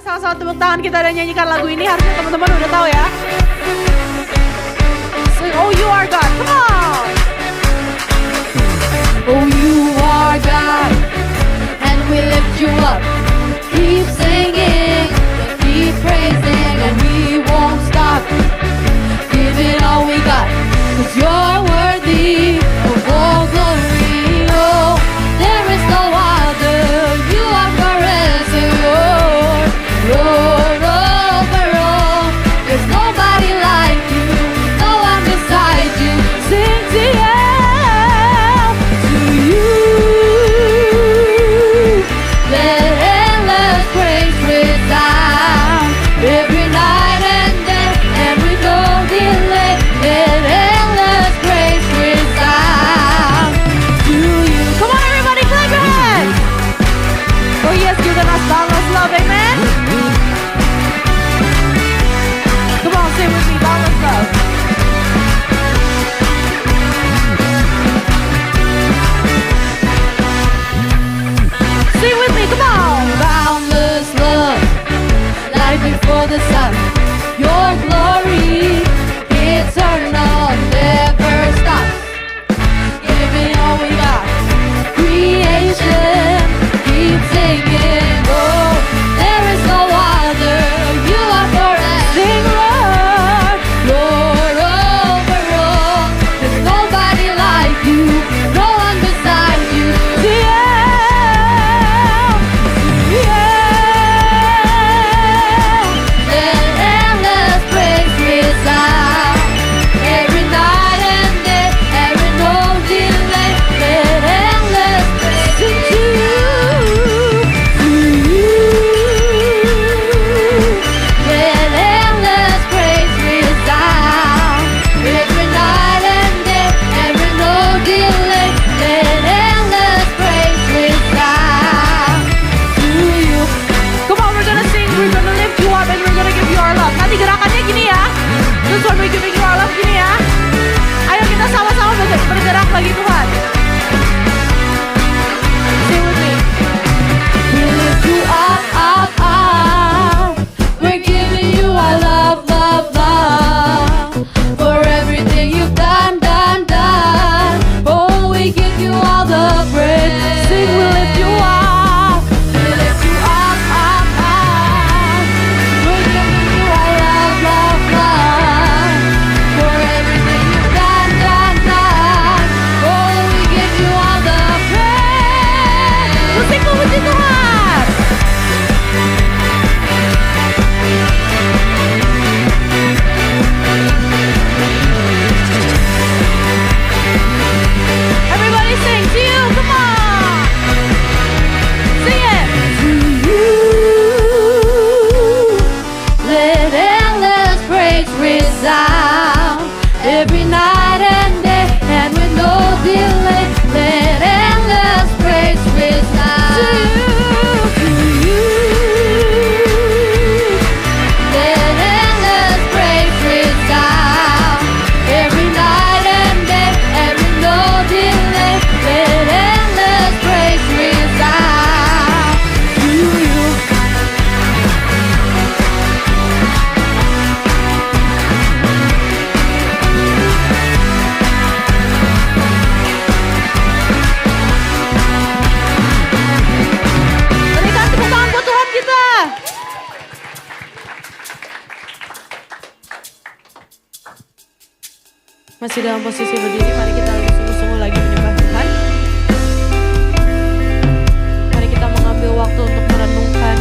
sama-sama tepuk tangan kita dan nyanyikan lagu ini. Harusnya teman-teman udah tahu ya. Sing, oh you are God, come on. Oh you are God, and we lift you up. Keep singing, keep praising, and we won't stop. Give it all we got, 'cause you're worthy of all glory. Oh, there is no other, you are forever, Lord, Lord over all. There's nobody like you, no one beside you. Sing to you, let endless praise resound every night and day, and with no delay. Let endless praise resound to you. Come on everybody, clap your hands. Oh yes, given us boundless love, amen. Come on, sing with me, boundless love. Sing with me, come on. Boundless love, life before the sun. Your glory, eternal, never stops. Giving all we got, creation, keep singing. Oh, there is no other, you are forever. Sing, Lord, Lord over all. There's nobody like you, no one beside you. Let endless praise resound every night and day, every no delay. Let endless praise to you. Let endless praise resound every night and day, every no delay. Let endless praise resound to you. Come on, we're gonna sing, we're gonna lift you up, and we're gonna give you our love. Nanti gerakannya gini ya. This one we're giving you our love gini ya. Ayo kita sama-sama bergerak bagi Tuhan. Sing with me. We lift you up, up, up. We're giving you our love, love, love. For everything you've done, done, done. Oh, we give you all the praise. Sing, we lift you up. We lift you up, up, up. We're giving you our love, love, love. For everything you've done, done, done. Oh, we give you all the praise. Musik memuji Tuhan. Everybody sing to you, come on. Sing it. To you, let endless praise resound every night and day, and with no delay. Let endless praise resound to you. Let endless praise resound every night and day, and with no delay. Let endless praise resound to you. Berikan tepuk tangan buat Tuhan kita. Masih dalam posisi berdiri, mari kita sungguh-sungguh lagi menyembah Tuhan. Mari kita mengambil waktu untuk merenungkan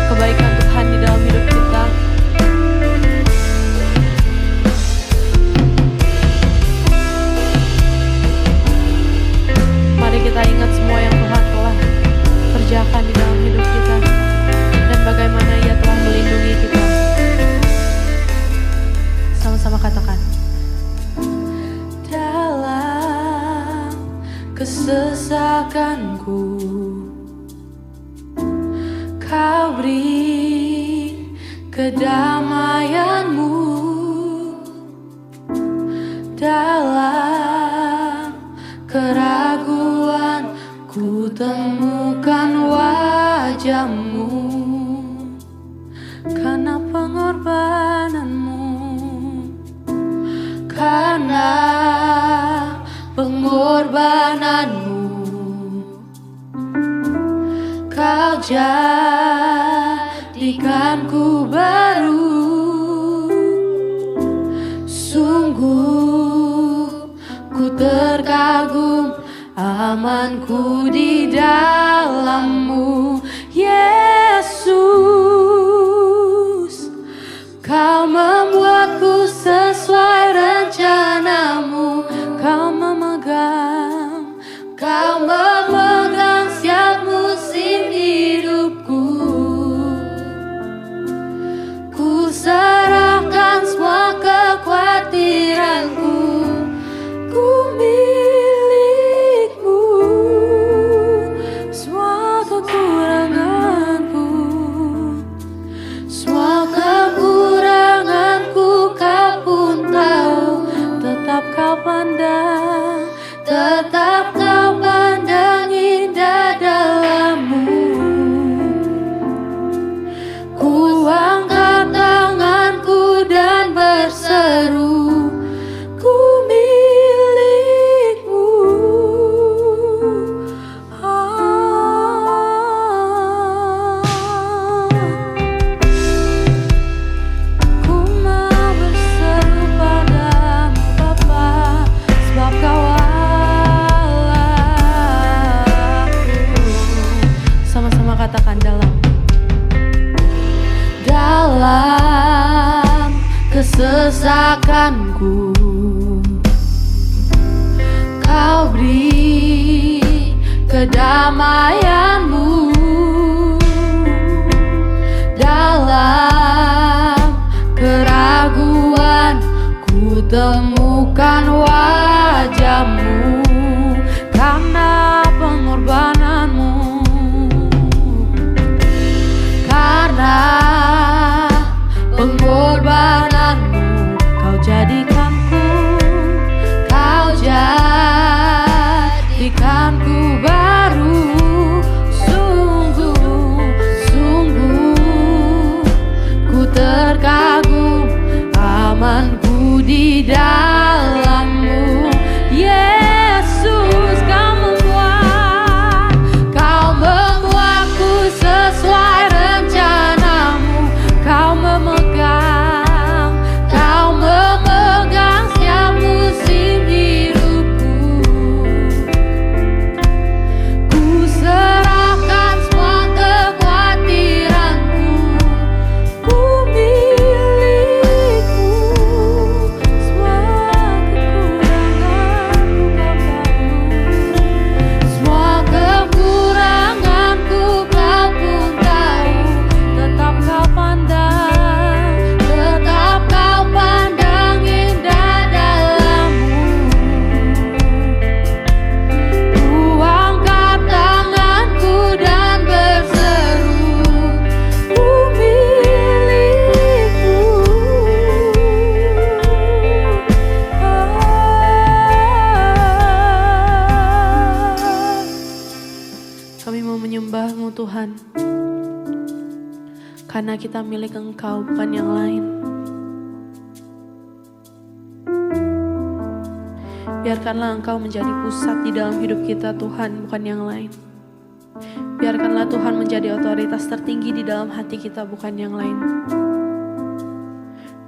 kebaikan Tuhan di dalam hidup kita. Mari kita ingat semua yang Tuhan telah kerjakan di dalam hidup kita dan bagaimana Ia telah melindungi kita. Sama-sama katakan. Dalam kesesakanku, Kau beri kedamaianmu. Dalam keraguan ku temukan wajahmu. jadikanku baru. Sungguh ku terkagum, amanku di dalam-Mu, Yesus. Kau membuatku sesuai rencana-Mu. Kau memegang setiap musim hidupku. Ku serahkan semua kekhawatiranku. Ku milik-Mu, semua kekuranganku. Semua kekuranganku Kau pun tahu. Tetap Kau pandang, tetap Kau pandang indah dalam-Mu. Ku angkat tanganku dan berseru, ku milik-Mu. Ku mau berseru padamu Bapa, sebab Kau Allahku. Sama-sama katakan dalam kesesakanku. Kau beri kedamaian-Mu. Dalam keraguan ku temukan wajah-Mu. Karena pengorbanan-Mu, karena pengorbanan-Mu, Kau jadikanku baru. Sungguh ku terkagum, amanku di dalam-Mu, Yesus. Kau membuatku sesuai rencana-Mu. Kau memegang setiap musim hidupku. Ku serahkan semua kekhawatiranku. Ku milik-Mu, semua kekuranganku Kau pun tahu. Tetap Kau pandang, tetap Kau pandang indah dalam-Mu. Ku angkat tanganku dan berseru, ku milik-Mu. Kami mau menyembah-Mu Tuhan, karena kita milik Engkau, bukan yang lain. Biarkanlah Engkau menjadi pusat di dalam hidup kita Tuhan, bukan yang lain. Biarkanlah Tuhan menjadi otoritas tertinggi di dalam hati kita, bukan yang lain.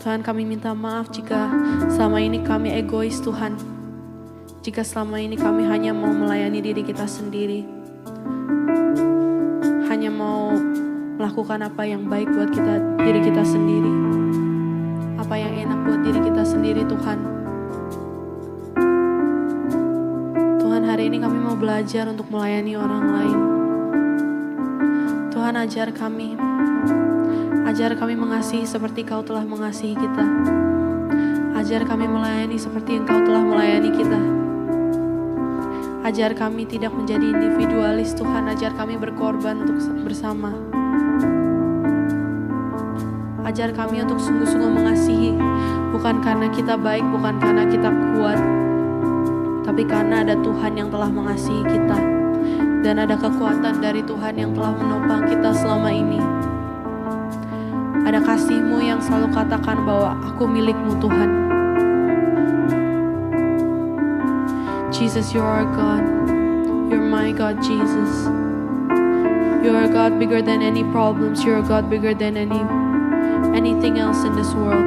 Tuhan, kami minta maaf jika selama ini kami egois Tuhan. Jika selama ini kami hanya mau melayani diri kita sendiri, hanya mau melakukan apa yang baik buat diri kita sendiri, apa yang enak buat diri kita sendiri Tuhan. Tuhan, hari ini kami mau belajar untuk melayani orang lain. Tuhan, ajar kami mengasihi seperti Kau telah mengasihi kita. Ajar kami melayani seperti Engkau telah melayani kita. Ajar kami tidak menjadi individualis Tuhan. Ajar kami berkorban untuk bersama. Ajar kami untuk sungguh-sungguh mengasihi, bukan karena kita baik, bukan karena kita kuat, tapi karena ada Tuhan yang telah mengasihi kita. Dan ada kekuatan dari Tuhan yang telah menopang kita selama ini. Ada kasih-Mu yang selalu katakan bahwa aku milik-Mu Tuhan. Jesus, You are God. You're my God, Jesus. You're a God bigger than any problems. You're a God bigger than anything else in this world.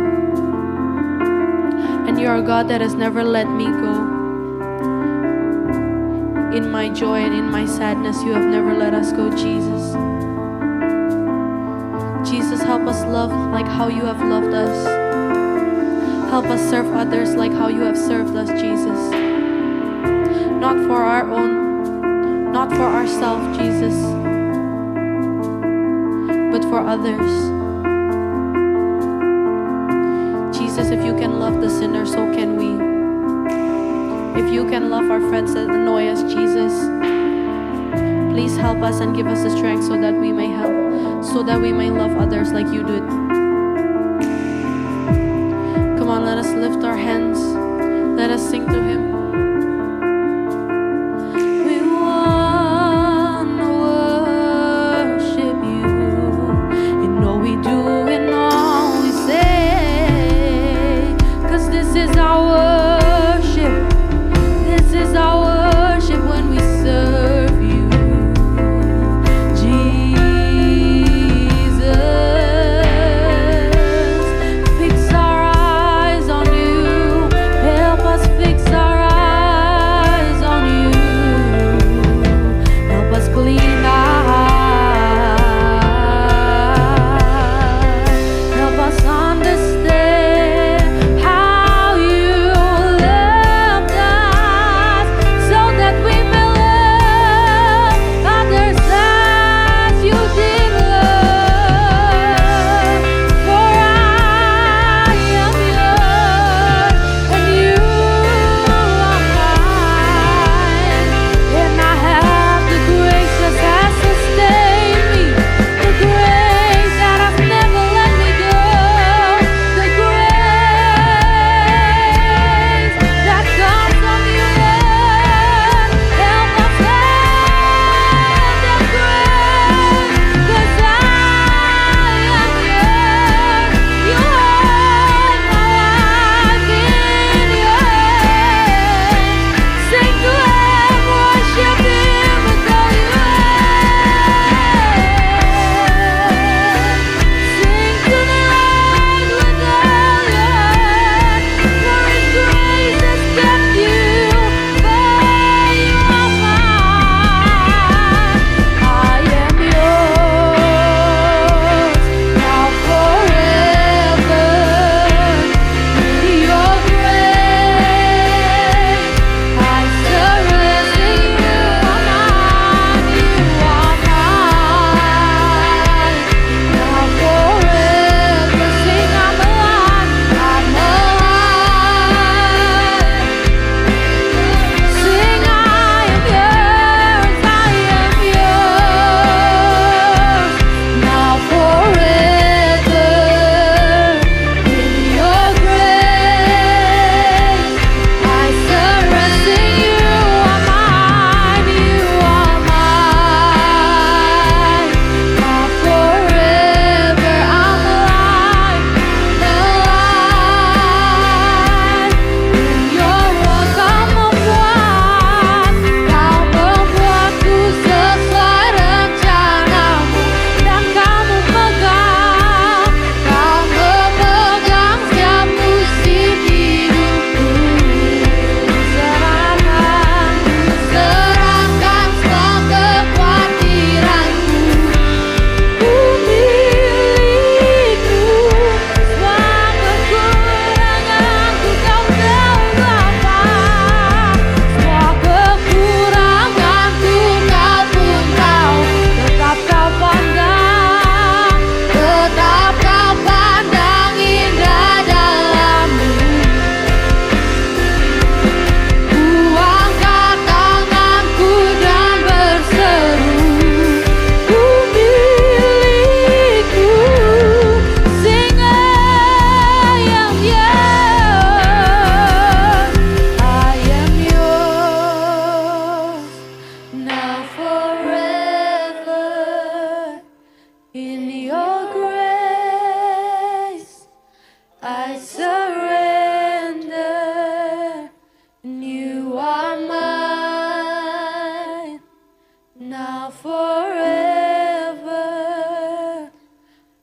And you're a God that has never let me go. In my joy and in my sadness, you have never let us go, Jesus. Jesus, help us love like how you have loved us. Help us serve others like how you have served us, Jesus. Not for our own, not for ourselves, Jesus, but for others. Jesus, if you can love the sinner, so can we. If you can love our friends that annoy us, Jesus, please help us and give us the strength so that we may help, so that we may love others like you did. Come on, let us lift our hands. Let us sing to Him. We wanna worship you in all we do and all we say, 'cause this is our worship. This is our worship when we serve you, Jesus. Fix our eyes on you. Help us fix our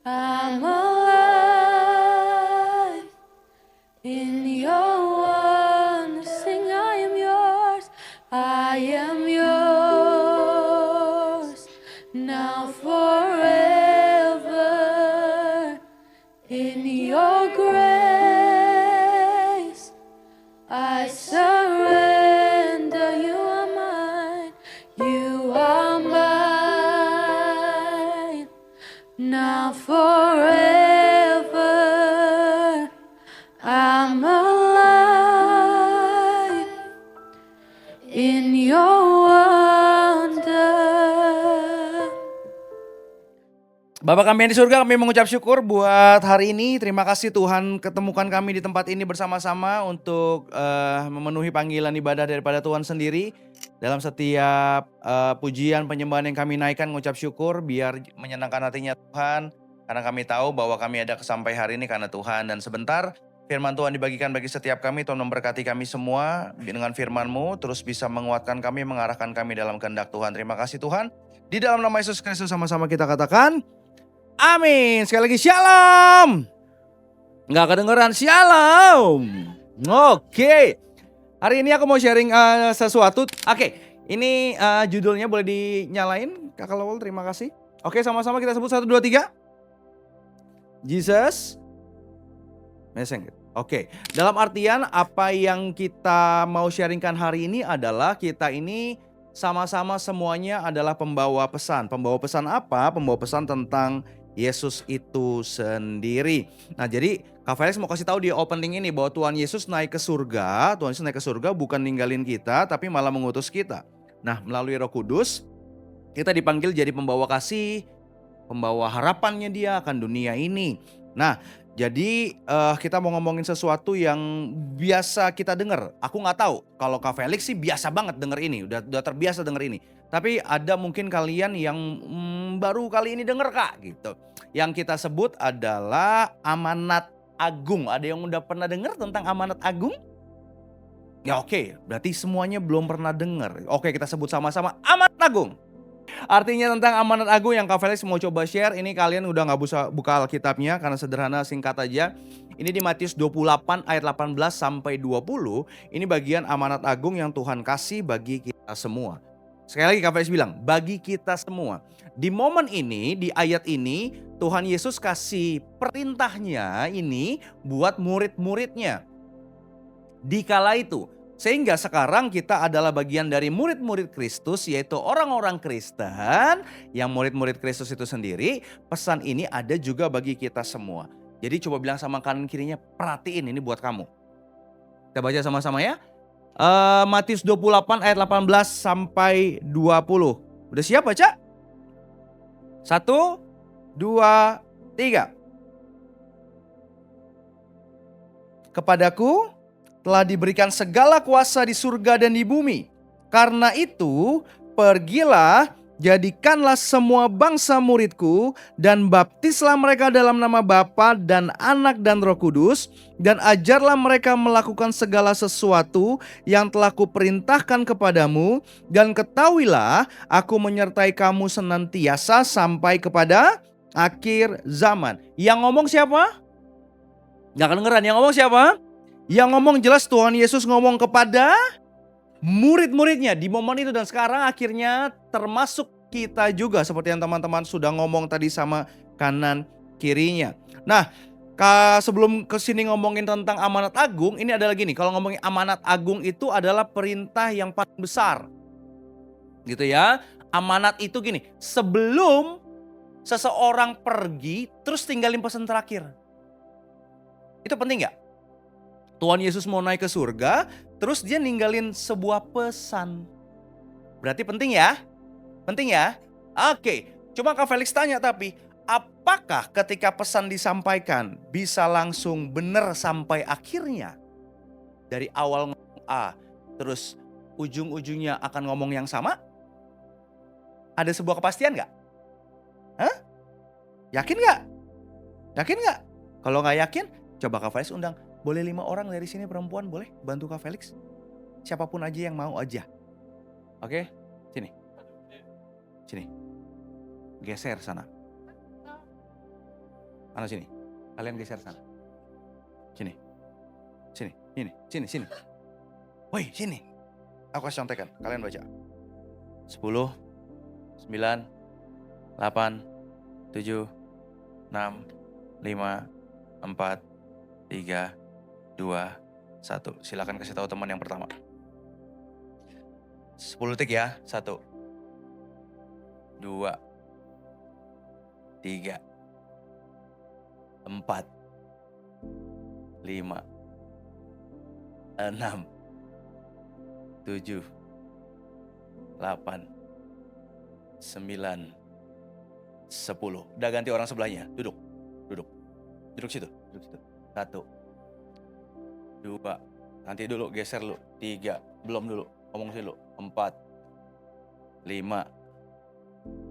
I'm alive in your wonders. Sing, I am yours. I am yours now forever. In your grace, I surrender. You are mine. You are mine now forever. I'm alive in your wonder. Bapa kami yang di surga, kami mengucap syukur buat hari ini. Terima kasih Tuhan ketemukan kami di tempat ini bersama-sama untuk memenuhi panggilan ibadah daripada Tuhan sendiri. Dalam setiap pujian penyembahan yang kami naikkan, mengucap syukur biar menyenangkan hatinya Tuhan. Karena kami tahu bahwa kami ada sampai hari ini karena Tuhan. Dan sebentar firman Tuhan dibagikan bagi setiap kami. Tuhan memberkati kami semua dengan firman-Mu. Terus bisa menguatkan kami, mengarahkan kami dalam kehendak Tuhan. Terima kasih Tuhan. Di dalam nama Yesus Kristus sama-sama kita katakan amin. Sekali lagi shalom. Nggak kedengeran shalom. Oke. Hari ini aku mau sharing sesuatu. Oke. Ini judulnya boleh dinyalain Kakak Lowell, terima kasih. Oke, sama-sama kita sebut 1, 2, 3. Jesus Messing. Oke. Dalam artian apa yang kita mau sharingkan hari ini adalah kita ini sama-sama semuanya adalah pembawa pesan. Pembawa pesan apa? Pembawa pesan tentang Yesus itu sendiri. Nah, jadi Kak Felix mau kasih tahu di opening ini bahwa Tuhan Yesus naik ke surga. Tuhan Yesus naik ke surga bukan ninggalin kita, tapi malah mengutus kita. Nah, melalui Roh Kudus kita dipanggil jadi pembawa kasih, pembawa harapannya Dia akan dunia ini. Nah, jadi kita mau ngomongin sesuatu yang biasa kita dengar. Aku nggak tahu kalau Kak Felix sih biasa banget denger ini, udah terbiasa denger ini. Tapi ada mungkin kalian yang baru kali ini denger Kak gitu. Yang kita sebut adalah amanat agung. Ada yang udah pernah denger tentang amanat agung? Ya oke, berarti semuanya belum pernah denger. Oke, kita sebut sama-sama amanat agung. Artinya tentang amanat agung yang Kak Felix mau coba share. Ini kalian udah gak bisa buka Alkitabnya karena sederhana, singkat aja. Ini di Matius 28 ayat 18 sampai 20. Ini bagian amanat agung yang Tuhan kasih bagi kita semua. Sekali lagi Kak Felix bilang, bagi kita semua. Di momen ini, di ayat ini, Tuhan Yesus kasih perintahnya ini buat murid-muridnya. Di kala itu. Sehingga sekarang kita adalah bagian dari murid-murid Kristus, yaitu orang-orang Kristen yang murid-murid Kristus itu sendiri. Pesan ini ada juga bagi kita semua. Jadi coba bilang sama kanan kirinya, perhatiin ini buat kamu. Kita baca sama-sama ya. Matius 28 ayat 18 sampai 20. Udah siap baca? 1, 2, 3. Kepadaku telah diberikan segala kuasa di surga dan di bumi. Karena itu, pergilah, jadikanlah semua bangsa muridku dan baptislah mereka dalam nama Bapa dan Anak dan Roh Kudus, dan ajarlah mereka melakukan segala sesuatu yang telah kuperintahkan kepadamu, dan ketahuilah aku menyertai kamu senantiasa sampai kepada akhir zaman. Yang ngomong siapa? Gak kedengeran, yang ngomong siapa? Yang ngomong jelas Tuhan Yesus ngomong kepada murid-muridnya di momen itu. Dan sekarang akhirnya termasuk kita juga seperti yang teman-teman sudah ngomong tadi sama kanan kirinya. Nah, sebelum kesini ngomongin tentang amanat agung, ini adalah gini. Kalau ngomongin amanat agung itu adalah perintah yang paling besar, gitu ya. Amanat itu gini, sebelum seseorang pergi terus tinggalin pesan terakhir. Itu penting gak? Tuhan Yesus mau naik ke surga, terus dia ninggalin sebuah pesan. Berarti penting ya? Penting ya? Oke, coba Kak Felix tanya tapi, apakah ketika pesan disampaikan bisa langsung benar sampai akhirnya? Dari awal ngomong A, terus ujung-ujungnya akan ngomong yang sama? Ada sebuah kepastian gak? Hah? Yakin gak? Yakin gak? Kalau gak yakin, coba Kak Felix undang. Boleh 5 orang dari sini perempuan, boleh bantu Kak Felix? Siapapun aja yang mau aja. Oke, sini. Sini. Geser sana. Sana sini. Kalian geser sana. Sini. Sini. Woi, sini. Aku kasih contekan. Kalian baca. 10, 9, 8, 7, 6, 5, 4, 3, 2, 1. Silakan kasih tahu teman yang pertama. 10 detik ya. 1, 2, 3, 4, 5, 6, 7, 8, 9, 10. Udah ganti orang sebelahnya. Duduk situ. 1, 2, nanti dulu geser lu. 3, belum dulu. Ngomong sih lu. 4, 5,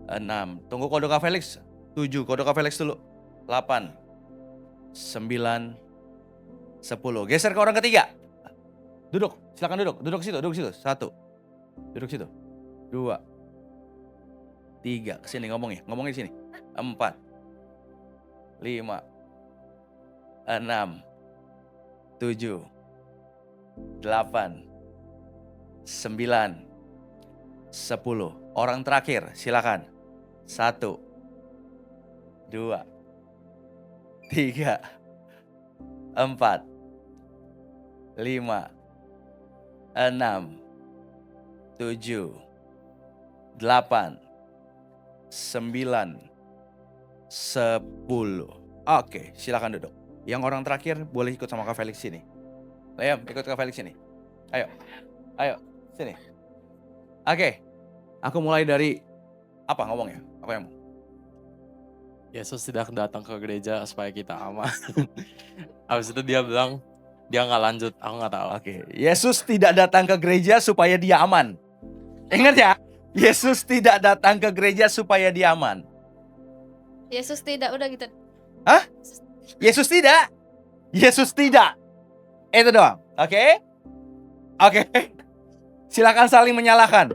6. Tunggu kode Kak Felix. 7, kode Kak Felix dulu. 8, 9, 10. Geser ke orang ketiga. Duduk, silakan duduk. Duduk situ. 1. Duduk situ. 2, 3. Kesini ngomongnya di sini. 4, 5, 6, 7, 8, 9, 10. Orang terakhir, silakan. 1, 2, 3, 4, 5, 6, 7, 8, 9, 10. Oke, silakan duduk. Yang orang terakhir boleh ikut sama Kak Felix sini. Ayo, ikut Kak Felix sini. Ayo, sini. Oke, aku mulai dari apa ngomongnya? Apa yang mau? Yesus tidak datang ke gereja supaya kita aman. Habis itu dia bilang dia nggak lanjut, aku nggak tahu. Oke, Yesus tidak datang ke gereja supaya dia aman. Ingat ya, Yesus tidak datang ke gereja supaya dia aman. Yesus tidak, udah gitu. Hah? Yesus tidak. Itu doang. Oke. Silakan saling menyalahkan.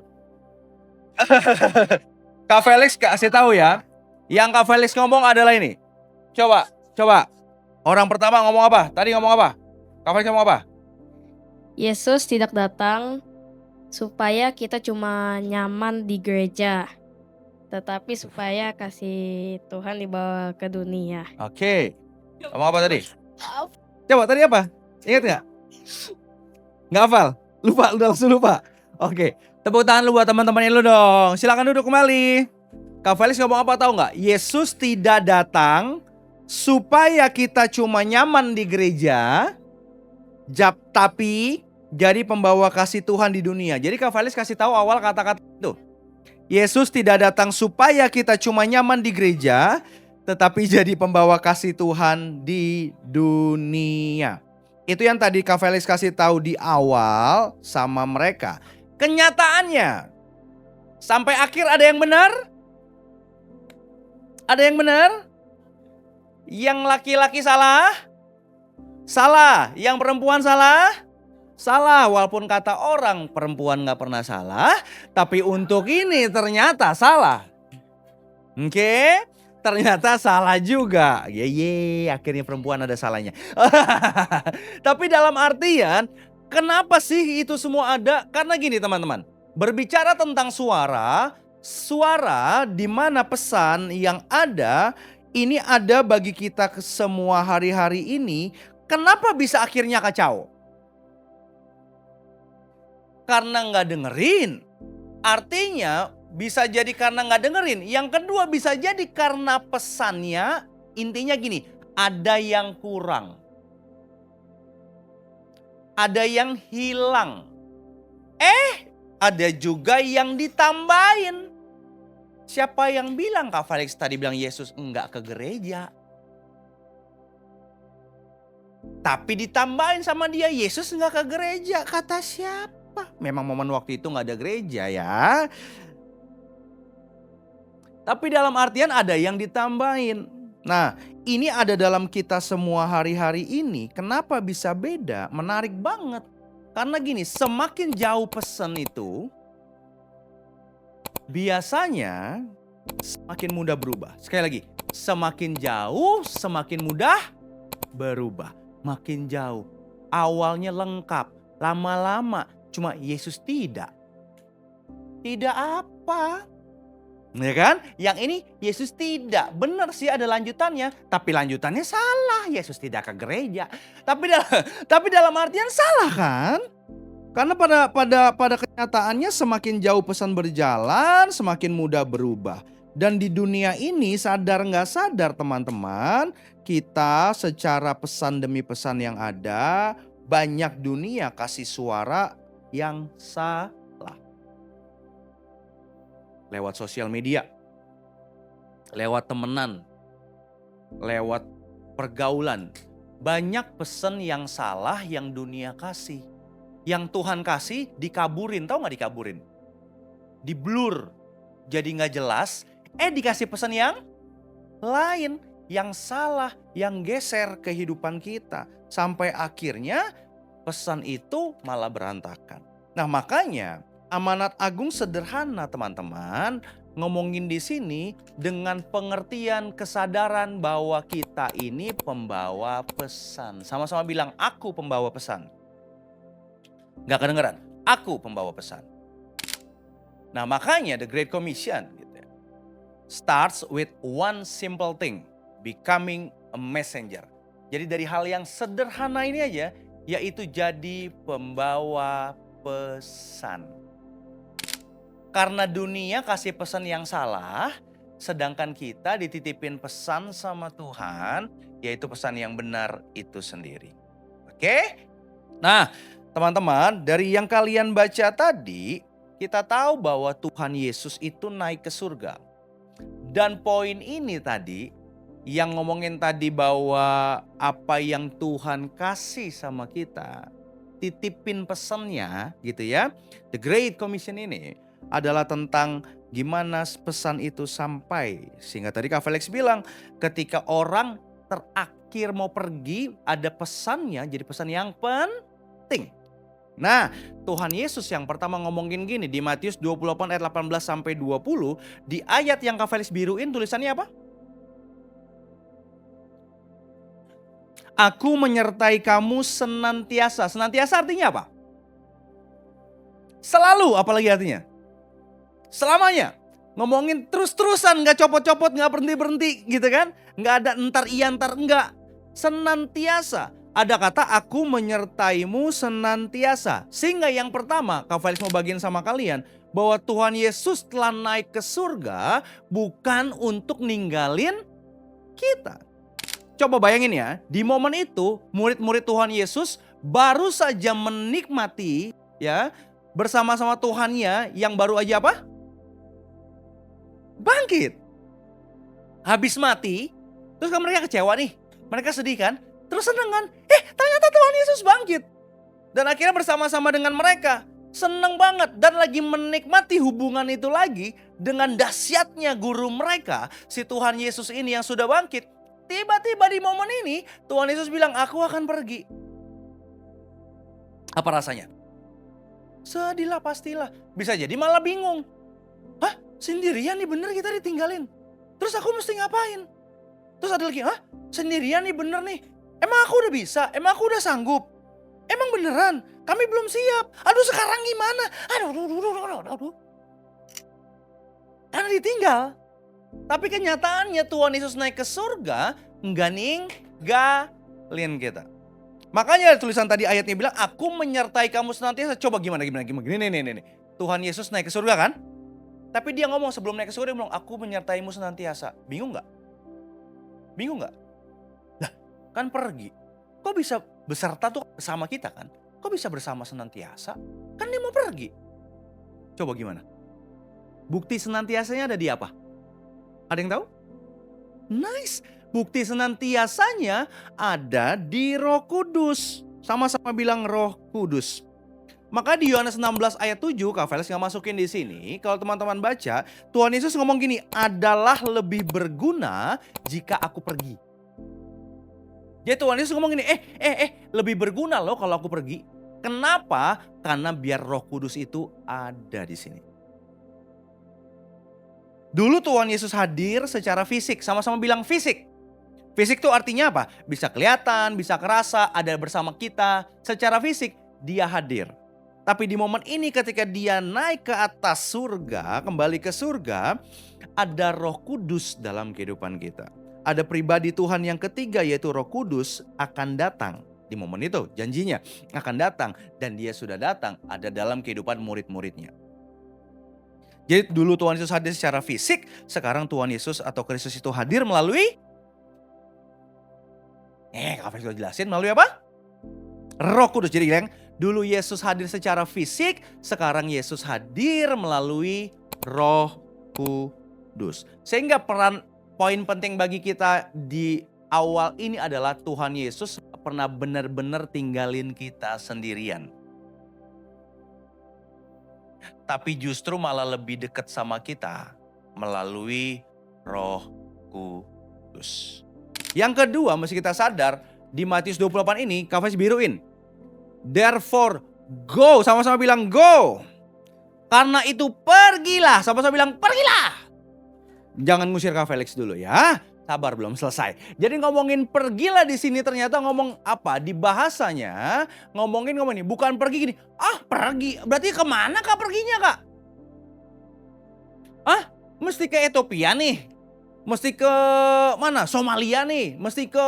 Kak Felix kasih tahu ya. Yang Kak Felix ngomong adalah ini. Coba. Orang pertama ngomong apa? Tadi ngomong apa? Kak Felix ngomong apa? Yesus tidak datang supaya kita cuma nyaman di gereja, tetapi supaya kasih Tuhan dibawa ke dunia. Oke. Ngomong apa tadi? Coba tadi apa? Ingat nggak? Nggak hafal? Lupa, udah langsung lupa. Oke. Tepuk tangan lu buat teman-teman lu dong. Silakan duduk kembali. Kak Felix ngomong apa tahu nggak? Yesus tidak datang supaya kita cuma nyaman di gereja, tapi jadi pembawa kasih Tuhan di dunia. Jadi Kak Felix kasih tahu awal kata-kata itu. Yesus tidak datang supaya kita cuma nyaman di gereja, tetapi jadi pembawa kasih Tuhan di dunia. Itu yang tadi Kak Felix kasih tahu di awal sama mereka. Kenyataannya, sampai akhir ada yang benar? Ada yang benar? Yang laki-laki salah? Salah. Yang perempuan salah? Salah. Walaupun kata orang perempuan gak pernah salah, tapi untuk ini ternyata salah. Oke? Ternyata salah juga. Akhirnya perempuan ada salahnya. Tapi dalam artian, kenapa sih itu semua ada? Karena gini teman-teman, berbicara tentang suara di mana pesan yang ada, ini ada bagi kita semua hari-hari ini. Kenapa bisa akhirnya kacau? Karena nggak dengerin. Artinya bisa jadi karena nggak dengerin. Yang kedua bisa jadi karena pesannya, intinya gini, ada yang kurang. Ada yang hilang. Ada juga yang ditambahin. Siapa yang bilang? Kak Felix tadi bilang Yesus enggak ke gereja. Tapi ditambahin sama dia, Yesus enggak ke gereja. Kata siapa? Memang momen waktu itu enggak ada gereja ya. Tapi dalam artian ada yang ditambahin. Nah, ini ada dalam kita semua hari-hari ini. Kenapa bisa beda? Menarik banget. Karena gini, semakin jauh pesan itu, biasanya semakin mudah berubah. Sekali lagi, Semakin jauh, semakin mudah berubah. Makin jauh. Awalnya lengkap, lama-lama cuma Yesus tidak. Tidak apa? Ya kan? Yang ini Yesus tidak. Benar sih ada lanjutannya, tapi lanjutannya salah. Yesus tidak ke gereja. Tapi dalam artian salah kan? Karena pada kenyataannya semakin jauh pesan berjalan, semakin mudah berubah. Dan di dunia ini sadar nggak sadar teman-teman, kita secara pesan demi pesan yang ada, banyak dunia kasih suara yang salah. Lewat sosial media, lewat temenan, lewat pergaulan. Banyak pesan yang salah yang dunia kasih. Yang Tuhan kasih dikaburin, tahu nggak dikaburin? Diblur, jadi nggak jelas. Dikasih pesan yang lain, yang salah, yang geser kehidupan kita. Sampai akhirnya pesan itu malah berantakan. Nah makanya amanat agung sederhana teman-teman. Ngomongin di sini dengan pengertian kesadaran bahwa kita ini pembawa pesan. Sama-sama bilang, aku pembawa pesan. Gak kedengeran, aku pembawa pesan. Nah makanya the Great Commission gitu ya, starts with one simple thing, becoming a messenger. Jadi dari hal yang sederhana ini aja, yaitu jadi pembawa pesan. Karena dunia kasih pesan yang salah, sedangkan kita dititipin pesan sama Tuhan, yaitu pesan yang benar itu sendiri. Oke? Nah, teman-teman, dari yang kalian baca tadi, kita tahu bahwa Tuhan Yesus itu naik ke surga. Dan poin ini tadi, yang ngomongin tadi bahwa apa yang Tuhan kasih sama kita, titipin pesannya gitu ya. The Great Commission ini adalah tentang gimana pesan itu sampai. Sehingga tadi Kak Felix bilang, ketika orang terakhir mau pergi, ada pesannya, jadi pesan yang penting. Nah, Tuhan Yesus yang pertama ngomongin gini di Matius 28 ayat 18 sampai 20, di ayat yang Kak Felix biruin tulisannya apa? Aku menyertai kamu senantiasa. Senantiasa artinya apa? Selalu, apalagi artinya? Selamanya. Ngomongin terus-terusan, gak copot-copot, gak berhenti-berhenti gitu kan. Gak ada entar iya entar enggak. Senantiasa. Ada kata aku menyertaimu senantiasa. Sehingga yang pertama Kak Felix mau bagiin sama kalian, bahwa Tuhan Yesus telah naik ke surga bukan untuk ninggalin kita. Coba bayangin ya, di momen itu murid-murid Tuhan Yesus baru saja menikmati ya bersama-sama Tuhannya yang baru aja apa? Bangkit. Habis mati, terus kan mereka kecewa nih. Mereka sedih kan? Terus seneng kan? Ternyata Tuhan Yesus bangkit. Dan akhirnya bersama-sama dengan mereka. Seneng banget dan lagi menikmati hubungan itu lagi dengan dahsyatnya guru mereka. Si Tuhan Yesus ini yang sudah bangkit. Tiba-tiba di momen ini Tuhan Yesus bilang, aku akan pergi. Apa rasanya? Sedih lah pastilah. Bisa jadi malah bingung. Hah? Sendirian nih bener kita ditinggalin. Terus aku mesti ngapain? Terus ada lagi, hah? Sendirian nih bener nih. Emang aku udah bisa? Emang aku udah sanggup? Emang beneran? Kami belum siap. Aduh sekarang gimana? Aduh. Karena ditinggal. Tapi kenyataannya Tuhan Yesus naik ke surga nggak ninggalin kita. Makanya tulisan tadi ayatnya bilang, aku menyertai kamu senantiasa. Coba gimana? Nih. Tuhan Yesus naik ke surga kan? Tapi dia ngomong sebelum naik ke surga, dia bilang, aku menyertaimu senantiasa. Bingung nggak? Lah, kan pergi. Kok bisa beserta tuh bersama kita kan? Kok bisa bersama senantiasa? Kan dia mau pergi. Coba gimana? Bukti senantiasanya ada di apa? Ada yang tahu? Nice. Bukti senantiasanya ada di Roh Kudus. Sama-sama bilang Roh Kudus. Maka di Yohanes 16 ayat 7, Kak Felix nggak masukin di sini. Kalau teman-teman baca, Tuhan Yesus ngomong gini, adalah lebih berguna jika aku pergi. Jadi Tuhan Yesus ngomong gini, lebih berguna loh kalau aku pergi. Kenapa? Karena biar Roh Kudus itu ada di sini. Dulu Tuhan Yesus hadir secara fisik, sama-sama bilang fisik. Fisik itu artinya apa? Bisa kelihatan, bisa kerasa, ada bersama kita. Secara fisik dia hadir. Tapi di momen ini ketika dia naik ke atas surga, kembali ke surga, ada Roh Kudus dalam kehidupan kita. Ada pribadi Tuhan yang ketiga yaitu Roh Kudus akan datang. Di momen itu janjinya akan datang dan dia sudah datang ada dalam kehidupan murid-muridnya. Jadi dulu Tuhan Yesus hadir secara fisik, sekarang Tuhan Yesus atau Kristus itu hadir melalui Kak Felix sudah jelasin melalui apa? Roh Kudus. Jadi yang dulu Yesus hadir secara fisik, sekarang Yesus hadir melalui Roh Kudus. Sehingga poin penting bagi kita di awal ini adalah Tuhan Yesus pernah benar-benar tinggalin kita sendirian. Tapi justru malah lebih dekat sama kita melalui Roh Kudus. Yang kedua mesti kita sadar di Matius 28 ini, Kak Felix biruin. Therefore go, sama-sama bilang go. Karena itu pergilah, sama-sama bilang pergilah. Jangan ngusir Kak Felix dulu ya. Sabar, belum selesai. Jadi ngomongin pergilah di sini ternyata ngomong apa? Di bahasanya ngomongin bukan pergi gini. Pergi. Berarti kemana Kak perginya Kak? Mesti ke Ethiopia nih. Mesti ke mana? Somalia nih. Mesti ke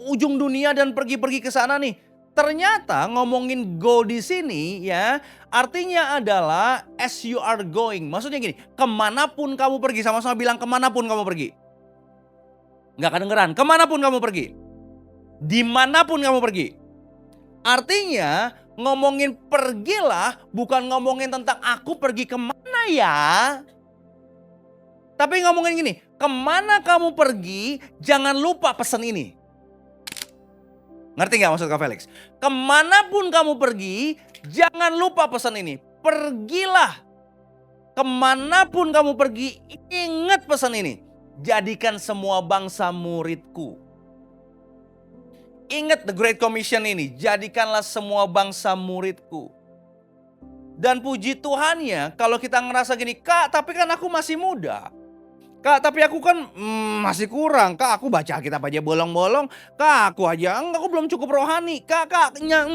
ujung dunia dan pergi-pergi ke sana nih. Ternyata ngomongin go di sini ya, artinya adalah as you are going. Maksudnya gini, kemanapun kamu pergi, sama-sama bilang kemanapun kamu pergi. Nggak kedengeran, kemanapun kamu pergi. Dimanapun kamu pergi. Artinya ngomongin pergilah bukan ngomongin tentang aku pergi kemana ya. Tapi ngomongin gini, kemana kamu pergi jangan lupa pesan ini. Ngerti gak maksud Kak Felix? Kemanapun kamu pergi jangan lupa pesan ini. Pergilah. Kemanapun kamu pergi ingat pesan ini. Jadikan semua bangsa muridku. Ingat the Great Commission ini. Jadikanlah semua bangsa muridku. Dan puji Tuhannya kalau kita ngerasa gini, Kak tapi kan aku masih muda. Kak tapi aku kan masih kurang. Kak aku baca Alkitab aja bolong-bolong. Kak aku belum cukup rohani. Kak dengan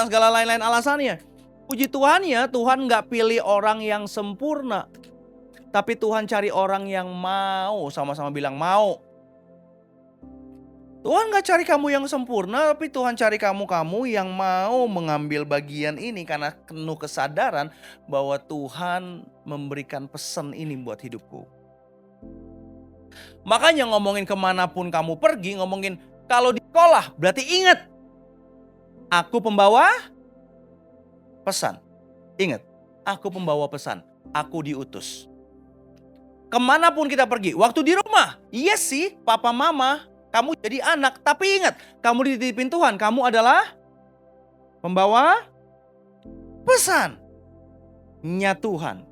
segala lain-lain alasannya. Puji Tuhannya Tuhan gak pilih orang yang sempurna. Tapi Tuhan cari orang yang mau. Sama-sama bilang mau. Tuhan gak cari kamu yang sempurna. Tapi Tuhan cari kamu yang mau mengambil bagian ini. Karena penuh kesadaran bahwa Tuhan memberikan pesan ini buat hidupku. Makanya ngomongin kemanapun kamu pergi. Ngomongin kalau di sekolah berarti ingat. Aku pembawa pesan. Ingat, aku pembawa pesan. Aku diutus. Kemanapun kita pergi, waktu di rumah, iya sih papa mama, kamu jadi anak. Tapi ingat, kamu dititipin Tuhan, kamu adalah pembawa pesannya Tuhan.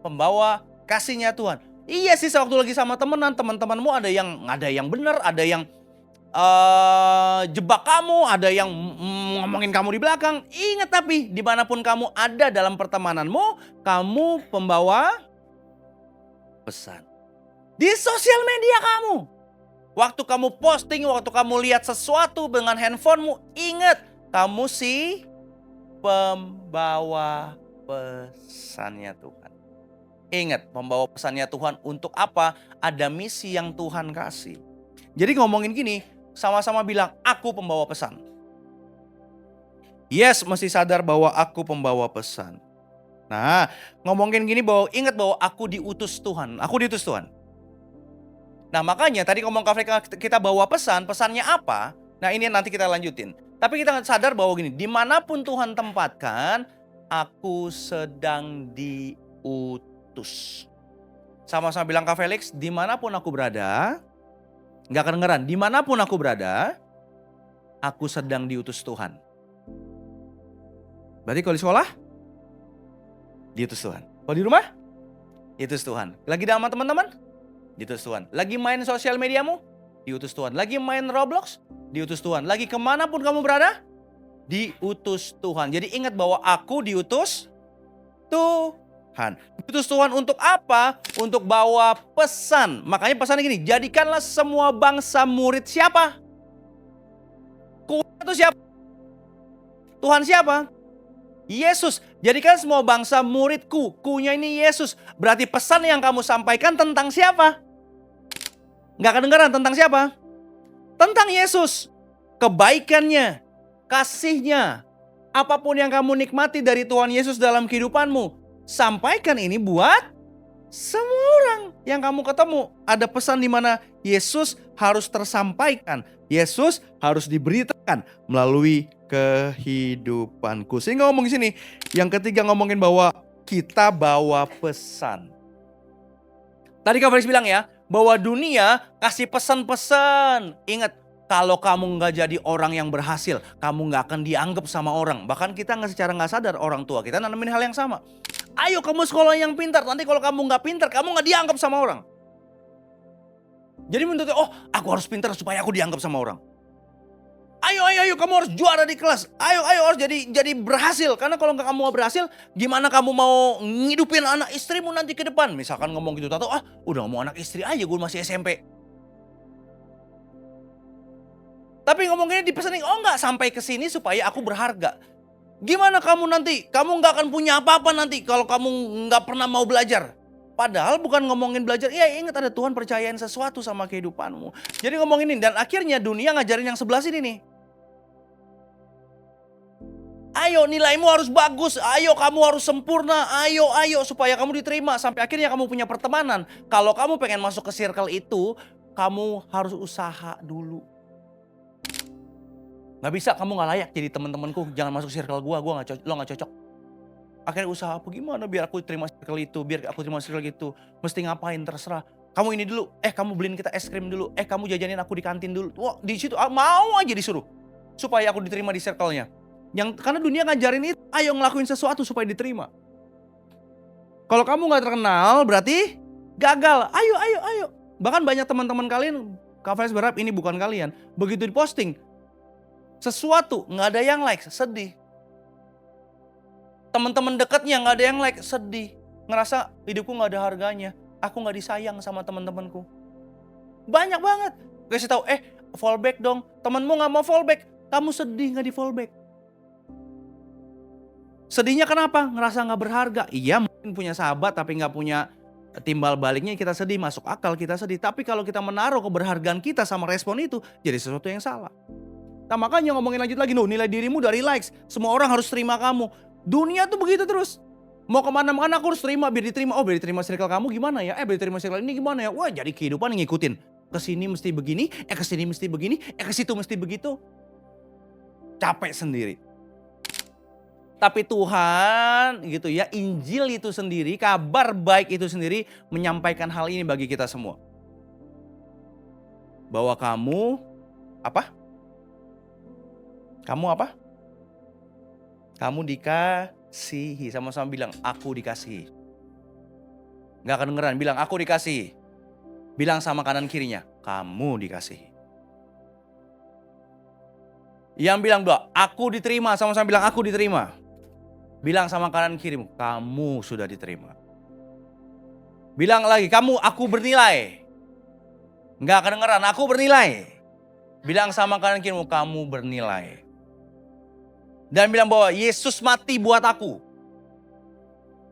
Pembawa kasihnya Tuhan. Iya sih waktu lagi sama teman-temanmu ada yang benar, ada yang jebak kamu, ada yang ngomongin kamu di belakang. Ingat tapi dimanapun kamu ada dalam pertemananmu, kamu pembawa pesan. Di sosial media kamu. Waktu kamu posting, waktu kamu lihat sesuatu dengan handphonemu, ingat kamu si pembawa pesannya Tuhan. Ingat pembawa pesannya Tuhan untuk apa? Ada misi yang Tuhan kasih. Jadi ngomongin gini, sama-sama bilang aku pembawa pesan. Yes, mesti sadar bahwa aku pembawa pesan. Nah, ngomongin gini bahwa ingat bahwa aku diutus Tuhan. Aku diutus Tuhan. Nah, makanya tadi ngomong kita bawa pesan, pesannya apa? Nah, ini nanti kita lanjutin. Tapi kita sadar bahwa gini, dimanapun Tuhan tempatkan, aku sedang diutus. Sama-sama bilang Kak Felix, dimanapun aku berada, nggak kedengeran, dimanapun aku berada, aku sedang diutus Tuhan. Berarti kalau di sekolah, diutus Tuhan. Kalau di rumah, diutus Tuhan. Lagi sama teman-teman, diutus Tuhan. Lagi main sosial mediamu, diutus Tuhan. Lagi main Roblox, diutus Tuhan. Lagi kemanapun kamu berada, diutus Tuhan. Jadi ingat bahwa aku diutus Tuhan. Diutus Tuhan untuk apa? Untuk bawa pesan. Makanya pesannya gini, jadikanlah semua bangsa murid siapa? Itu siapa? Tuhan siapa? Yesus. Jadikan semua bangsa muridku. Ku-nya ini Yesus. Berarti pesan yang kamu sampaikan tentang siapa? Nggak kedengaran tentang siapa? Tentang Yesus. Kebaikannya, kasihnya, apapun yang kamu nikmati dari Tuhan Yesus dalam kehidupanmu, sampaikan ini buat semua orang yang kamu ketemu. Ada pesan di mana Yesus harus tersampaikan. Yesus harus diberitakan melalui kehidupanku. Sehingga ngomong di sini, yang ketiga ngomongin bahwa kita bawa pesan. Tadi Kak Faris bilang ya, bahwa dunia kasih pesan-pesan. Ingat, kalau kamu nggak jadi orang yang berhasil, kamu nggak akan dianggap sama orang. Bahkan kita secara nggak sadar, orang tua kita nanamin hal yang sama. Ayo kamu sekolah yang pintar, nanti kalau kamu nggak pintar, kamu nggak dianggap sama orang. Jadi menuntut, oh aku harus pintar supaya aku dianggap sama orang. Ayo, kamu harus juara di kelas. Ayo harus jadi berhasil. Karena kalau nggak kamu berhasil, gimana kamu mau ngidupin anak istrimu nanti ke depan? Misalkan ngomong gitu, tato, udah mau anak istri aja, gue masih SMP. Tapi ngomongnya dipesanin, oh enggak, sampai ke sini supaya aku berharga. Gimana kamu nanti? Kamu nggak akan punya apa-apa nanti kalau kamu nggak pernah mau belajar. Padahal bukan ngomongin belajar, iya ingat ada Tuhan percayain sesuatu sama kehidupanmu. Jadi ngomongin ini, dan akhirnya dunia ngajarin yang sebelah sini nih. Ayo nilaimu harus bagus, ayo kamu harus sempurna, ayo supaya kamu diterima. Sampai akhirnya kamu punya pertemanan. Kalau kamu pengen masuk ke circle itu, kamu harus usaha dulu. Gak bisa, kamu gak layak jadi teman-temanku, jangan masuk circle lo gak cocok. Akhirnya usaha apa gimana biar aku terima circle itu, biar aku terima circle itu. Mesti ngapain terserah. Kamu ini dulu, kamu beliin kita es krim dulu, kamu jajanin aku di kantin dulu. Wah di situ mau aja disuruh. Supaya aku diterima di circle-nya. Karena dunia ngajarin itu, ayo ngelakuin sesuatu supaya diterima. Kalau kamu gak terkenal berarti gagal. Ayo. Bahkan banyak teman-teman kalian, Kak Faiz berharap ini bukan kalian. Begitu diposting sesuatu, gak ada yang like, sedih. Teman-teman dekatnya gak ada yang like, sedih. Ngerasa hidupku gak ada harganya. Aku gak disayang sama teman-temanku. Banyak banget. Kasih tahu, fallback dong. Temenmu gak mau fallback, kamu sedih gak di fallback. Sedihnya kenapa? Ngerasa gak berharga. Iya mungkin punya sahabat tapi gak punya timbal baliknya, kita sedih, masuk akal kita sedih. Tapi kalau kita menaruh keberhargaan kita sama respon itu, jadi sesuatu yang salah. Nah makanya ngomongin lanjut lagi, nilai dirimu dari likes. Semua orang harus terima kamu. Dunia tuh begitu terus. Mau kemana-mana aku harus terima, biar diterima. Oh biar diterima circle kamu gimana ya? Biar diterima circle ini gimana ya? Wah jadi kehidupan ngikutin. Kesini mesti begini, kesini mesti begini, kesitu mesti begitu. Capek sendiri. Tapi Tuhan gitu ya, Injil itu sendiri, kabar baik itu sendiri menyampaikan hal ini bagi kita semua. Bahwa kamu apa? Kamu apa? Kamu dikasihi. Sama-sama bilang, aku dikasihi. Gak kedengeran, bilang aku dikasihi. Bilang sama kanan kirinya, kamu dikasihi. Yang bilang doa, aku diterima. Sama-sama bilang, aku diterima. Bilang sama kanan kirimu, kamu sudah diterima. Bilang lagi, aku bernilai. Gak kedengeran, aku bernilai. Bilang sama kanan kirimu, kamu bernilai. Dan bilang bahwa Yesus mati buat aku.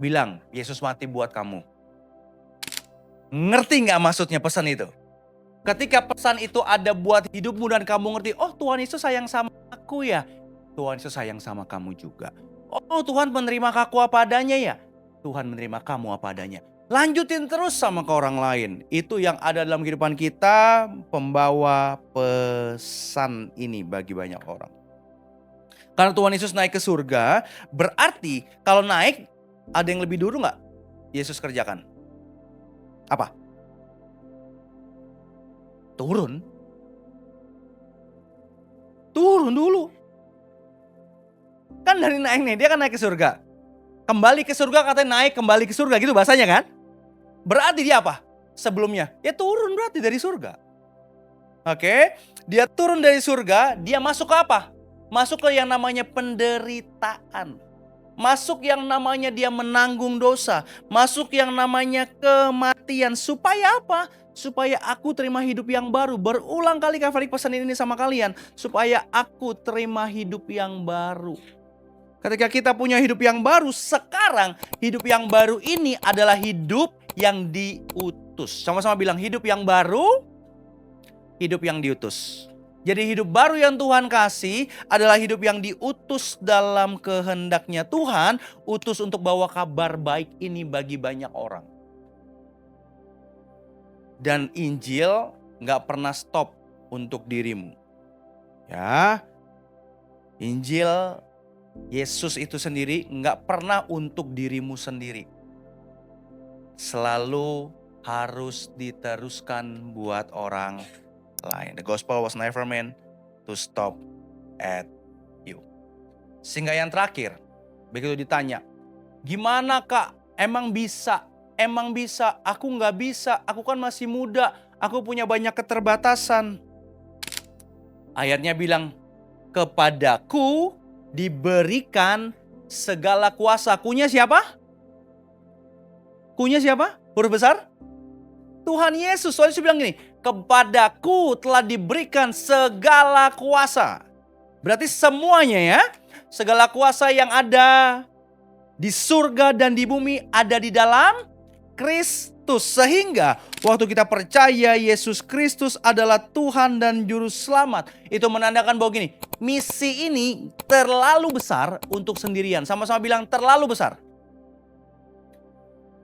Bilang, Yesus mati buat kamu. Ngerti gak maksudnya pesan itu? Ketika pesan itu ada buat hidupmu dan kamu ngerti, oh Tuhan Yesus sayang sama aku ya. Tuhan Yesus sayang sama kamu juga. Oh Tuhan menerima aku apa adanya ya. Tuhan menerima kamu apa adanya. Lanjutin terus sama ke orang lain. Itu yang ada dalam kehidupan kita, pembawa pesan ini bagi banyak orang. Karena Tuhan Yesus naik ke surga, berarti kalau naik ada yang lebih dulu gak Yesus kerjakan? Apa? Turun dulu. Kan dari naik nih, dia kan naik ke surga. Kembali ke surga katanya naik kembali ke surga gitu bahasanya kan? Berarti dia apa? Sebelumnya, ya turun berarti dari surga. Oke, dia turun dari surga, dia masuk ke apa? Masuk ke yang namanya penderitaan. Masuk yang namanya dia menanggung dosa. Masuk yang namanya kematian. Supaya apa? Supaya aku terima hidup yang baru. Berulang kali Kak Felix pesan ini sama kalian. Supaya aku terima hidup yang baru. Ketika kita punya hidup yang baru, sekarang hidup yang baru ini adalah hidup yang diutus. Sama-sama bilang hidup yang baru, hidup yang diutus. Jadi hidup baru yang Tuhan kasih adalah hidup yang diutus dalam kehendaknya Tuhan. Utus untuk bawa kabar baik ini bagi banyak orang. Dan Injil gak pernah stop untuk dirimu. Ya, Injil Yesus itu sendiri gak pernah untuk dirimu sendiri. Selalu harus diteruskan buat orang lain. The gospel was never meant to stop at you. Sehingga yang terakhir, begitu ditanya, gimana Kak? Emang bisa? Emang bisa? Aku gak bisa. Aku kan masih muda. Aku punya banyak keterbatasan. Ayatnya bilang, kepadaku diberikan segala kuasa. Kunya siapa? Kunya siapa? Huruf besar? Tuhan Yesus. Soalnya saya bilang gini, kepadaku telah diberikan segala kuasa. Berarti semuanya ya. Segala kuasa yang ada di surga dan di bumi ada di dalam Kristus. Sehingga waktu kita percaya Yesus Kristus adalah Tuhan dan Juru Selamat. Itu menandakan bahwa gini, misi ini terlalu besar untuk sendirian. Sama-sama bilang terlalu besar.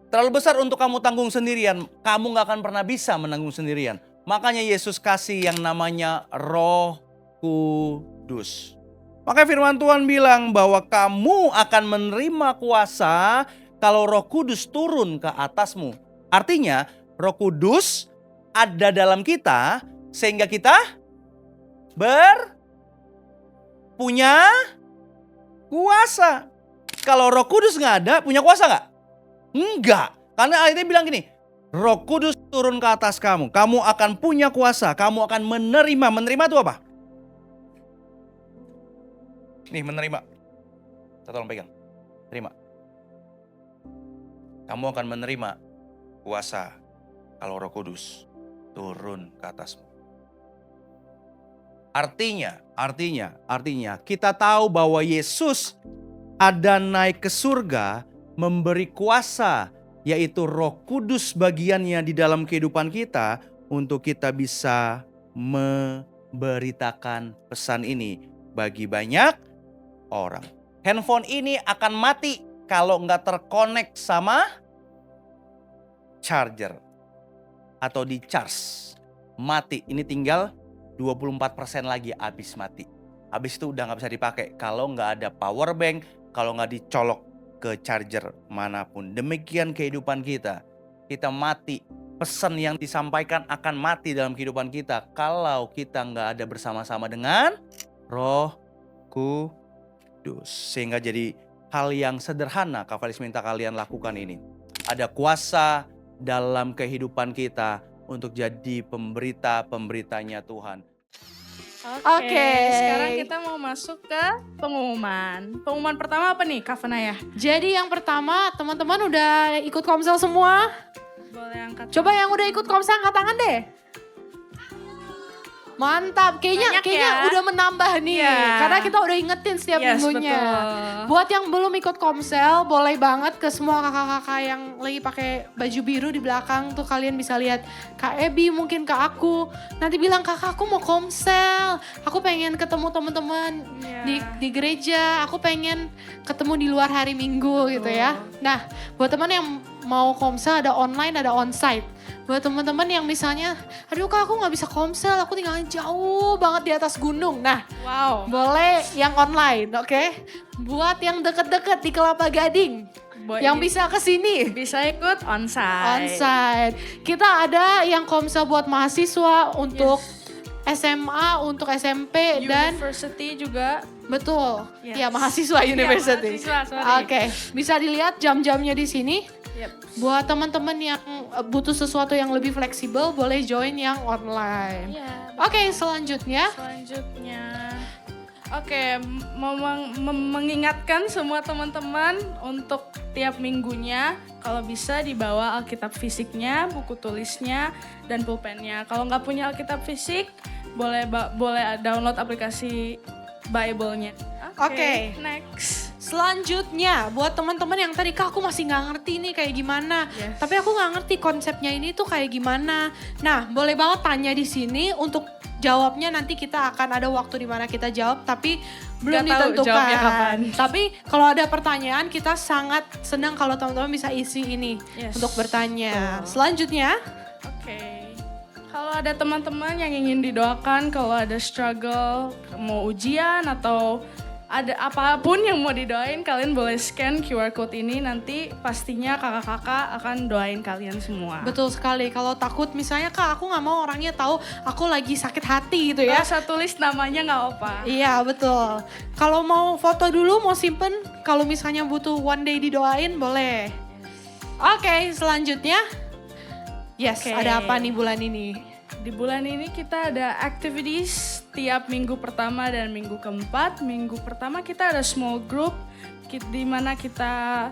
Terlalu besar untuk kamu tanggung sendirian. Kamu gak akan pernah bisa menanggung sendirian. Makanya Yesus kasih yang namanya Roh Kudus. Maka firman Tuhan bilang bahwa kamu akan menerima kuasa kalau Roh Kudus turun ke atasmu. Artinya Roh Kudus ada dalam kita sehingga kita punya kuasa. Kalau Roh Kudus gak ada, punya kuasa gak? Enggak. Karena ayatnya bilang gini, Roh Kudus turun ke atas kamu. Kamu akan punya kuasa. Kamu akan menerima. Menerima itu apa? Nih menerima. Kita tolong pegang. Terima. Kamu akan menerima kuasa kalau Roh Kudus turun ke atasmu. Artinya kita tahu bahwa Yesus ada naik ke surga memberi kuasa, yaitu Roh Kudus bagiannya di dalam kehidupan kita untuk kita bisa memberitakan pesan ini bagi banyak orang. Handphone ini akan mati kalau nggak terkonek sama charger atau di charge. Mati, ini tinggal 24% lagi habis mati. Habis itu udah nggak bisa dipakai kalau nggak ada power bank, kalau nggak dicolok ke charger manapun. Demikian kehidupan kita. Kita mati. Pesan yang disampaikan akan mati dalam kehidupan kita kalau kita nggak ada bersama-sama dengan Roh Kudus. Sehingga jadi hal yang sederhana Kak Felix minta kalian lakukan ini. Ada kuasa dalam kehidupan kita untuk jadi pemberita-pemberitanya Tuhan. Oke, sekarang kita mau masuk ke pengumuman. Pengumuman pertama apa nih, Kak Fenaya? Jadi yang pertama, teman-teman udah ikut komsel semua? Boleh angkat. Coba yang udah ikut komsel angkat tangan deh. Mantap, kayaknya Banyak ya. udah menambah nih. Iya. Karena kita udah ingetin setiap minggunya. Betul. Buat yang belum ikut komsel, boleh banget ke semua kakak-kakak yang lagi pakai baju biru di belakang tuh kalian bisa lihat Kak Ebi, mungkin Kak aku. Nanti bilang Kak aku mau komsel. Aku pengen ketemu teman-teman di gereja. Aku pengen ketemu di luar hari Minggu gitu ya. Nah, buat teman yang mau komsel ada online, ada onsite. Buat teman-teman yang misalnya, aduh Kak aku gak bisa komsel, aku tinggalnya jauh banget di atas gunung. Nah, Wow. boleh yang online, oke? Buat yang deket-deket di Kelapa Gading, yang bisa kesini. bisa ikut onsite. Onsite. Kita ada yang komsel buat mahasiswa, untuk SMA, untuk SMP, dan University juga. betul, Yes. ya mahasiswa university. mahasiswa, sorry. Oke, bisa dilihat jam-jamnya di sini. Yep. Buat teman-teman yang butuh sesuatu yang lebih fleksibel, boleh join yang online. Iya. Oke, selanjutnya. Selanjutnya. Oke, mengingatkan semua teman-teman untuk tiap minggunya kalau bisa dibawa Alkitab fisiknya, buku tulisnya, dan pulpennya. Kalau nggak punya Alkitab fisik, boleh download aplikasi Bible-nya. Oke. Next. Selanjutnya, buat teman-teman yang tadi Kak aku masih nggak ngerti nih kayak gimana. Yes. Tapi aku nggak ngerti konsepnya ini tuh kayak gimana. Nah, boleh banget tanya di sini untuk jawabnya nanti kita akan ada waktu di mana kita jawab tapi belum Nggak tahu ditentukan. jawabnya kapan. Tapi kalau ada pertanyaan kita sangat senang kalau teman-teman bisa isi ini Yes. untuk bertanya. Betul. Selanjutnya, Oke. Kalau ada teman-teman yang ingin didoakan, kalau ada struggle, mau ujian atau ada apapun yang mau didoain, kalian boleh scan QR code ini, nanti pastinya kakak-kakak akan doain kalian semua. betul sekali. Kalau takut misalnya Kak aku nggak mau orangnya tahu aku lagi sakit hati gitu ya. Gak usah tulis namanya nggak apa. Iya betul. Kalau mau foto dulu, mau simpen, kalau misalnya butuh one day didoain boleh. Oke, selanjutnya. Yes, Oke. ada apa nih bulan ini? Di bulan ini kita ada activities tiap minggu pertama dan minggu keempat. Minggu pertama kita ada small group di mana kita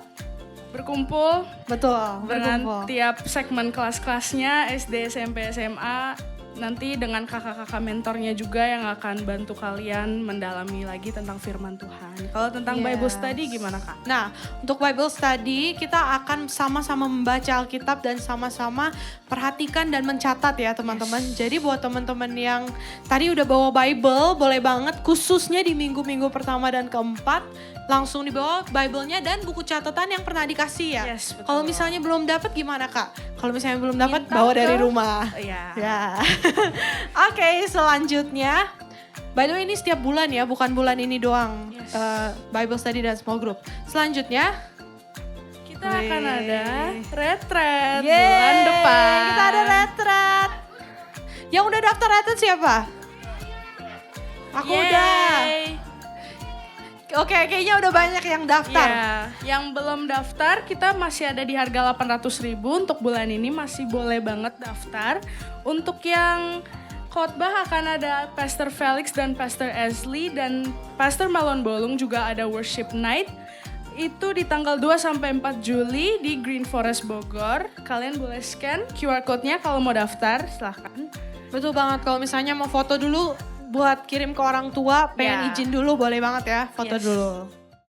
berkumpul Betul, dengan berkumpul. tiap segmen kelas-kelasnya SD, SMP, SMA. Nanti dengan kakak-kakak mentornya juga yang akan bantu kalian mendalami lagi tentang firman Tuhan. Kalau tentang Bible Yes. study gimana Kak? Nah, untuk Bible study kita akan sama-sama membaca Alkitab dan sama-sama perhatikan dan mencatat ya teman-teman. Jadi buat teman-teman yang tadi udah bawa Bible, boleh banget khususnya di minggu-minggu pertama dan keempat langsung dibawa Bible-nya dan buku catatan yang pernah dikasih ya. Yes, betul. Kalau misalnya belum dapat gimana Kak? Kalau misalnya belum dapat Minta bawa dari ke- rumah. Iya. Ya. Oke, selanjutnya. By the way ini setiap bulan ya, bukan bulan ini doang. Yes. Bible study dan small group. Selanjutnya. Kita akan Wih. ada retret Yeay, bulan depan. Kita ada retret. Yang udah daftar retret siapa? Aku udah. Yeay. Oke, kayaknya udah banyak yang daftar. Ya, yang belum daftar kita masih ada di harga 800.000 untuk bulan ini, masih boleh banget daftar. Untuk yang khotbah akan ada Pastor Felix dan Pastor Ashley dan Pastor Malon Bolung juga ada worship night. Itu di tanggal 2 sampai 4 Juli di Green Forest Bogor. Kalian boleh scan QR code-nya kalau mau daftar, silahkan. Betul banget, kalau misalnya mau foto dulu buat kirim ke orang tua, pengen Ya. izin dulu boleh banget ya, foto Yes. dulu.